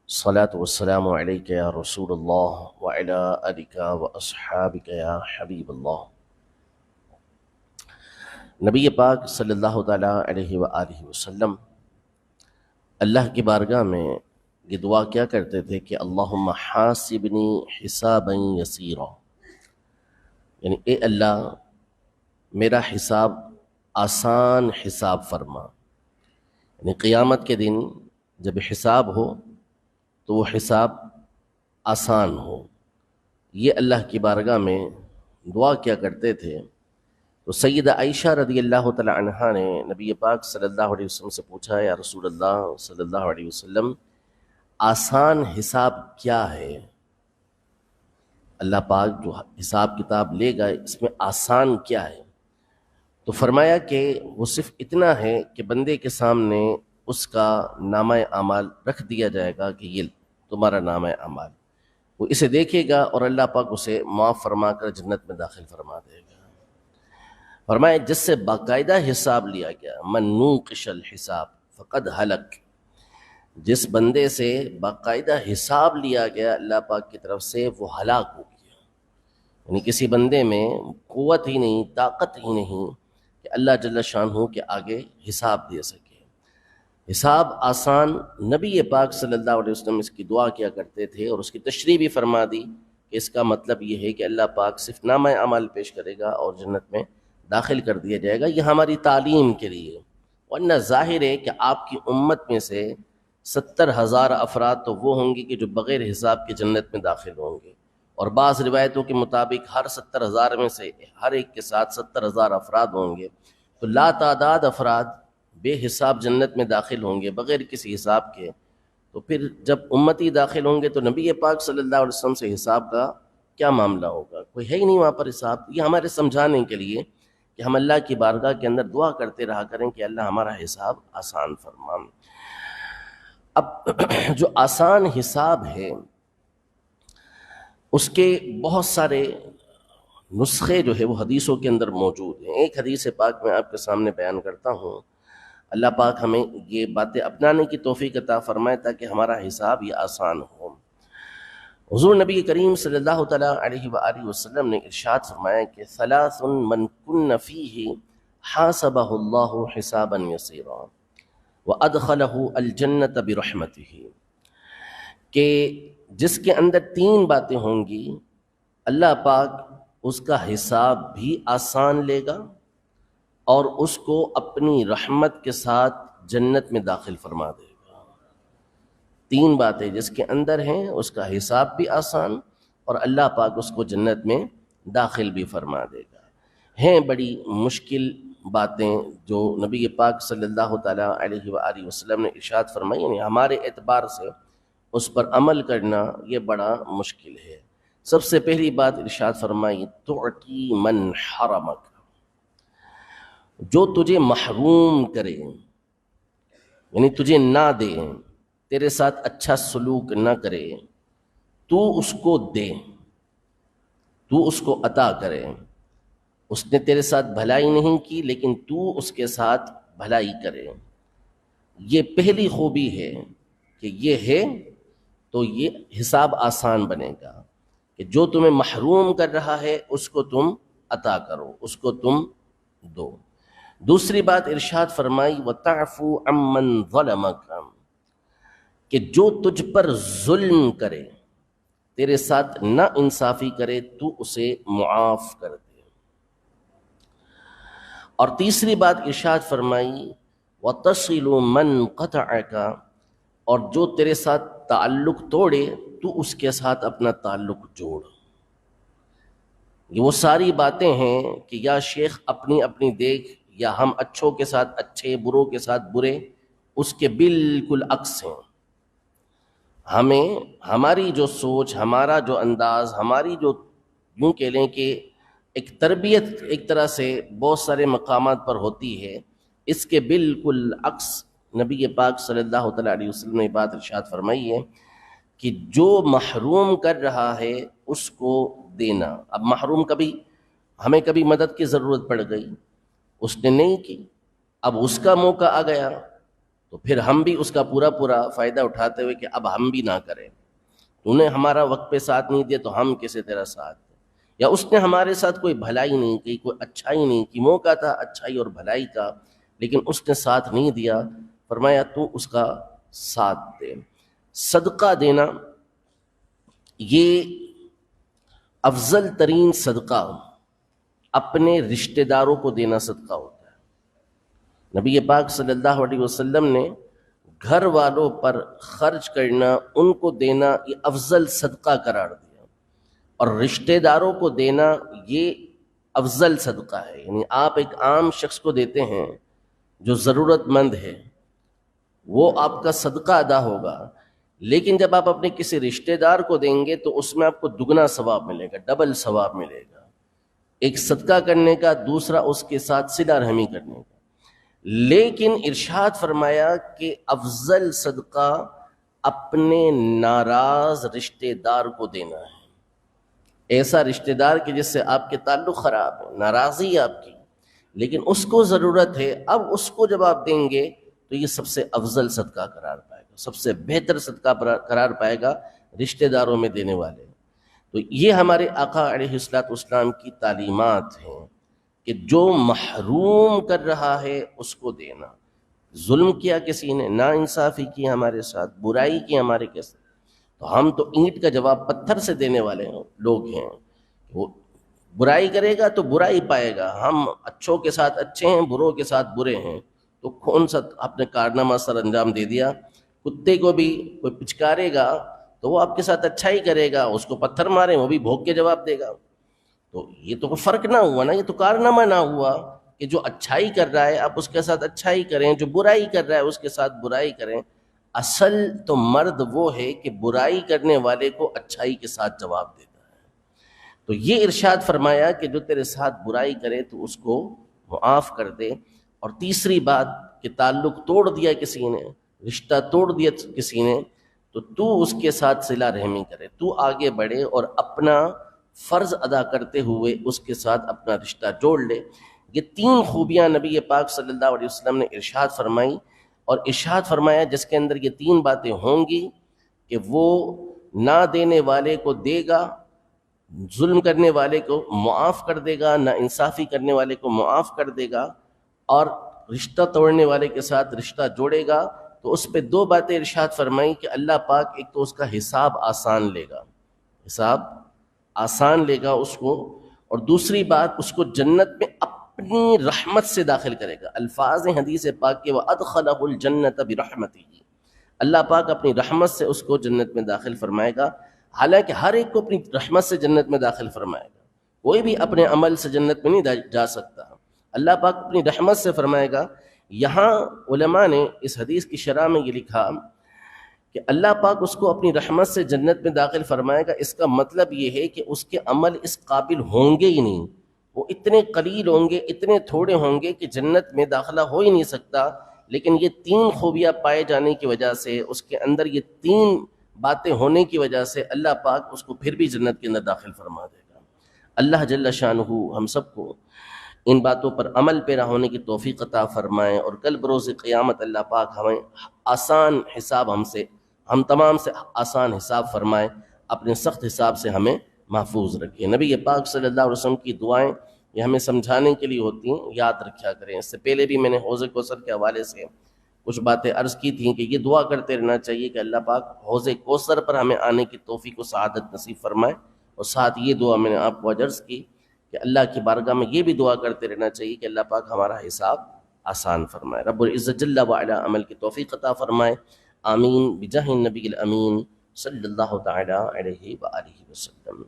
الصلاة والسلام عليك يا رسول الله وعلى آلك وأصحابك يا حبیب اللہ۔ نبی پاک صلی اللہ تعالیٰ علیہ وآلہ وسلم اللہ کی بارگاہ میں یہ دعا کیا کرتے تھے کہ اللہم حاسبنی حسابا یسیرا، یعنی اے اللہ میرا حساب آسان حساب فرما، یعنی قیامت کے دن جب حساب ہو تو وہ حساب آسان ہو۔ یہ اللہ کی بارگاہ میں دعا کیا کرتے تھے۔ تو سیدہ عائشہ رضی اللہ تعالی عنہا نے نبی پاک صلی اللہ علیہ وسلم سے پوچھا، یا رسول اللہ صلی اللہ علیہ وسلم آسان حساب کیا ہے؟ اللہ پاک جو حساب کتاب لے گا اس میں آسان کیا ہے؟ تو فرمایا کہ وہ صرف اتنا ہے کہ بندے کے سامنے اس کا نامہ اعمال رکھ دیا جائے گا کہ یہ تمہارا نامہ اعمال، وہ اسے دیکھے گا اور اللہ پاک اسے معاف فرما کر جنت میں داخل فرما دے گا۔ فرمایا جس سے باقاعدہ حساب لیا گیا، من نوقش الحساب فقد ہلک، جس بندے سے باقاعدہ حساب لیا گیا اللہ پاک کی طرف سے وہ ہلاک ہو گیا۔ یعنی کسی بندے میں قوت ہی نہیں، طاقت ہی نہیں کہ اللہ جل شانہ کے آگے حساب دے سکے۔ حساب آسان، نبی پاک صلی اللہ علیہ وسلم اس کی دعا کیا کرتے تھے اور اس کی تشریح بھی فرما دی کہ اس کا مطلب یہ ہے کہ اللہ پاک صرف نامہ اعمال پیش کرے گا اور جنت میں داخل کر دیا جائے گا۔ یہ ہماری تعلیم کے لیے، ورنہ ظاہر ہے کہ آپ کی امت میں سے 70,000 افراد تو وہ ہوں گے کہ جو بغیر حساب کے جنت میں داخل ہوں گے، اور بعض روایتوں کے مطابق ہر 70,000 میں سے ہر ایک کے ساتھ 70,000 افراد ہوں گے، تو لا تعداد افراد بے حساب جنت میں داخل ہوں گے بغیر کسی حساب کے۔ تو پھر جب امتی داخل ہوں گے تو نبی پاک صلی اللہ علیہ وسلم سے حساب کا کیا معاملہ ہوگا؟ کوئی ہے ہی نہیں وہاں پر حساب۔ یہ ہمارے سمجھانے کے لیے کہ ہم اللہ کی بارگاہ کے اندر دعا کرتے رہا کریں کہ اللہ ہمارا حساب آسان فرما۔ اب جو آسان حساب ہے اس کے بہت سارے نسخے جو ہے وہ حدیثوں کے اندر موجود ہیں۔ ایک حدیث پاک میں آپ کے سامنے بیان کرتا ہوں، اللہ پاک ہمیں یہ باتیں اپنانے کی توفیق عطا فرمائے تاکہ ہمارا حساب یہ آسان ہو۔ حضور نبی کریم صلی اللہ تعالیٰ علیہ وآلہ وسلم نے ارشاد فرمایا کہ ثلاث من کن فیہ حاسبہ اللہ حسابا یسیرا وادخلہ الجنۃ برحمتہ، کہ جس کے اندر 3 باتیں ہوں گی اللہ پاک اس کا حساب بھی آسان لے گا اور اس کو اپنی رحمت کے ساتھ جنت میں داخل فرما دے گا۔ 3 باتیں جس کے اندر ہیں اس کا حساب بھی آسان اور اللہ پاک اس کو جنت میں داخل بھی فرما دے گا۔ ہیں بڑی مشکل باتیں جو نبی پاک صلی اللہ تعالیٰ علیہ وآلہ وسلم نے ارشاد فرمائی، یعنی ہمارے اعتبار سے اس پر عمل کرنا یہ بڑا مشکل ہے۔ سب سے پہلی بات ارشاد فرمائی تعطی من حرمک، جو تجھے محروم کرے، یعنی تجھے نہ دے، تیرے ساتھ اچھا سلوک نہ کرے، تو اس کو دے، تو اس کو عطا کرے۔ اس نے تیرے ساتھ بھلائی نہیں کی لیکن تو اس کے ساتھ بھلائی کرے۔ یہ پہلی خوبی ہے کہ یہ ہے تو یہ حساب آسان بنے گا کہ جو تمہیں محروم کر رہا ہے اس کو تم عطا کرو، اس کو تم دو۔ دوسری بات ارشاد فرمائی وَتَعْفُو عَمَّنْ ظَلَمَكَ، کہ جو تجھ پر ظلم کرے، تیرے ساتھ نا انصافی کرے، تو اسے معاف کر دے۔ اور تیسری بات ارشاد فرمائی وَتَصِلُ مَنْ قَطَعَكَ، اور جو تیرے ساتھ تعلق توڑے تو اس کے ساتھ اپنا تعلق جوڑ۔ یہ وہ ساری باتیں ہیں کہ یا شیخ اپنی اپنی دیکھ، یا ہم اچھوں کے ساتھ اچھے، بروں کے ساتھ برے، اس کے بالکل عکس ہیں۔ ہمیں ہماری جو سوچ، ہمارا جو انداز، ہماری جو یوں کہہ لیں کہ ایک تربیت ایک طرح سے بہت سارے مقامات پر ہوتی ہے، اس کے بالکل عکس نبی پاک صلی اللہ تعالیٰ علیہ وسلم نے بات ارشاد فرمائی ہے کہ جو محروم کر رہا ہے اس کو دینا۔ اب محروم ہمیں کبھی مدد کی ضرورت پڑ گئی، اس نے نہیں کی، اب اس کا موقع آ گیا تو پھر ہم بھی اس کا پورا پورا فائدہ اٹھاتے ہوئے کہ اب ہم بھی نہ کریں، تو انہیں ہمارا وقت پہ ساتھ نہیں دیا تو ہم کیسے تیرا ساتھ دیں، یا اس نے ہمارے ساتھ کوئی بھلائی نہیں کی، کوئی اچھائی نہیں کی، موقع تھا اچھائی اور بھلائی کا لیکن اس نے ساتھ نہیں دیا، فرمایا تو اس کا ساتھ دے۔ صدقہ دینا یہ افضل ترین صدقہ اپنے رشتہ داروں کو دینا صدقہ ہوتا ہے۔ نبی پاک صلی اللہ علیہ وسلم نے گھر والوں پر خرچ کرنا، ان کو دینا یہ افضل صدقہ قرار دیا، اور رشتہ داروں کو دینا یہ افضل صدقہ ہے۔ یعنی آپ ایک عام شخص کو دیتے ہیں جو ضرورت مند ہے، وہ آپ کا صدقہ ادا ہوگا، لیکن جب آپ اپنے کسی رشتہ دار کو دیں گے تو اس میں آپ کو دگنا ثواب ملے گا، ڈبل ثواب ملے گا، ایک صدقہ کرنے کا، دوسرا اس کے ساتھ صلہ رحمی کرنے کا۔ لیکن ارشاد فرمایا کہ افضل صدقہ اپنے ناراض رشتہ دار کو دینا ہے۔ ایسا رشتہ دار کہ جس سے آپ کے تعلق خراب ہے، ناراضی ہے آپ کی، لیکن اس کو ضرورت ہے، اب اس کو جب آپ دیں گے تو یہ سب سے افضل صدقہ قرار پائے گا، سب سے بہتر صدقہ قرار پائے گا رشتہ داروں میں دینے والے۔ تو یہ ہمارے آقا علیہ الصلوۃ والسلام کی تعلیمات ہیں کہ جو محروم کر رہا ہے اس کو دینا۔ ظلم کیا کسی نے، نا انصافی کی ہمارے ساتھ، برائی کی ہمارے کے ساتھ، تو ہم تو اینٹ کا جواب پتھر سے دینے والے لوگ ہیں۔ وہ برائی کرے گا تو برائی پائے گا، ہم اچھوں کے ساتھ اچھے ہیں، بروں کے ساتھ برے ہیں، تو کون سا آپ نے کارنامہ سر انجام دے دیا۔ کتے کو بھی کوئی پچکارے گا تو وہ آپ کے ساتھ اچھائی کرے گا، اس کو پتھر مارے وہ بھی بھونک کے جواب دے گا۔ تو یہ تو فرق نہ ہوا نا، یہ تو کارنامہ نہ ہوا کہ جو اچھائی کر رہا ہے آپ اس کے ساتھ اچھائی کریں، جو برائی کر رہا ہے اس کے ساتھ برائی کریں۔ اصل تو مرد وہ ہے کہ برائی کرنے والے کو اچھائی کے ساتھ جواب دیتا ہے۔ تو یہ ارشاد فرمایا کہ جو تیرے ساتھ برائی کرے تو اس کو معاف کر دے۔ اور تیسری بات کہ تعلق توڑ دیا کسی نے، رشتہ توڑ دیا کسی نے، تو اس کے ساتھ صلہ رحمی کرے، تو آگے بڑھے اور اپنا فرض ادا کرتے ہوئے اس کے ساتھ اپنا رشتہ جوڑ لے۔ یہ تین خوبیاں نبی پاک صلی اللہ علیہ وسلم نے ارشاد فرمائی، اور ارشاد فرمایا جس کے اندر یہ تین باتیں ہوں گی کہ وہ نہ دینے والے کو دے گا، ظلم کرنے والے کو معاف کر دے گا، نا انصافی کرنے والے کو معاف کر دے گا، اور رشتہ توڑنے والے کے ساتھ رشتہ جوڑے گا، تو اس پہ دو باتیں ارشاد فرمائی کہ اللہ پاک ایک تو اس کا حساب آسان لے گا، حساب آسان لے گا اس کو، اور دوسری بات اس کو جنت میں اپنی رحمت سے داخل کرے گا۔ الفاظ حدیث پاک کے وَأَدْخَلَهُ الْجَنَّةَ بِرَحْمَتِهِ، اللہ پاک اپنی رحمت سے اس کو جنت میں داخل فرمائے گا۔ حالانکہ ہر ایک کو اپنی رحمت سے جنت میں داخل فرمائے گا، کوئی بھی اپنے عمل سے جنت میں نہیں جا سکتا، اللہ پاک اپنی رحمت سے فرمائے گا۔ یہاں علماء نے اس حدیث کی شرح میں یہ لکھا کہ اللہ پاک اس کو اپنی رحمت سے جنت میں داخل فرمائے گا، اس کا مطلب یہ ہے کہ اس کے عمل اس قابل ہوں گے ہی نہیں، وہ اتنے قلیل ہوں گے، اتنے تھوڑے ہوں گے کہ جنت میں داخلہ ہو ہی نہیں سکتا، لیکن یہ تین خوبیاں پائے جانے کی وجہ سے، اس کے اندر یہ تین باتیں ہونے کی وجہ سے اللہ پاک اس کو پھر بھی جنت کے اندر داخل فرما دے گا۔ اللہ جل شانہ ہم سب کو ان باتوں پر عمل پیرا ہونے کی توفیق عطا فرمائے، اور کل بروز قیامت اللہ پاک ہمیں آسان حساب ہم تمام سے آسان حساب فرمائے، اپنے سخت حساب سے ہمیں محفوظ رکھے۔ نبی پاک صلی اللہ علیہ وسلم کی دعائیں یہ ہمیں سمجھانے کے لیے ہوتی ہیں، یاد رکھا کریں۔ اس سے پہلے بھی میں نے حوض کوثر کے حوالے سے کچھ باتیں عرض کی تھیں کہ یہ دعا کرتے رہنا چاہیے کہ اللہ پاک حوض کوثر پر ہمیں آنے کی توفیق و سعادت نصیب فرمائے، اور ساتھ یہ دعا میں نے آپ کو عرض کی کہ اللہ کی بارگاہ میں یہ بھی دعا کرتے رہنا چاہیے کہ اللہ پاک ہمارا حساب آسان فرمائے، رب العزت جل وعلا عمل کی توفیق عطا فرمائے۔ آمین بجاہ النبی الامین صلی اللہ تعالی علیہ وآلہ وسلم۔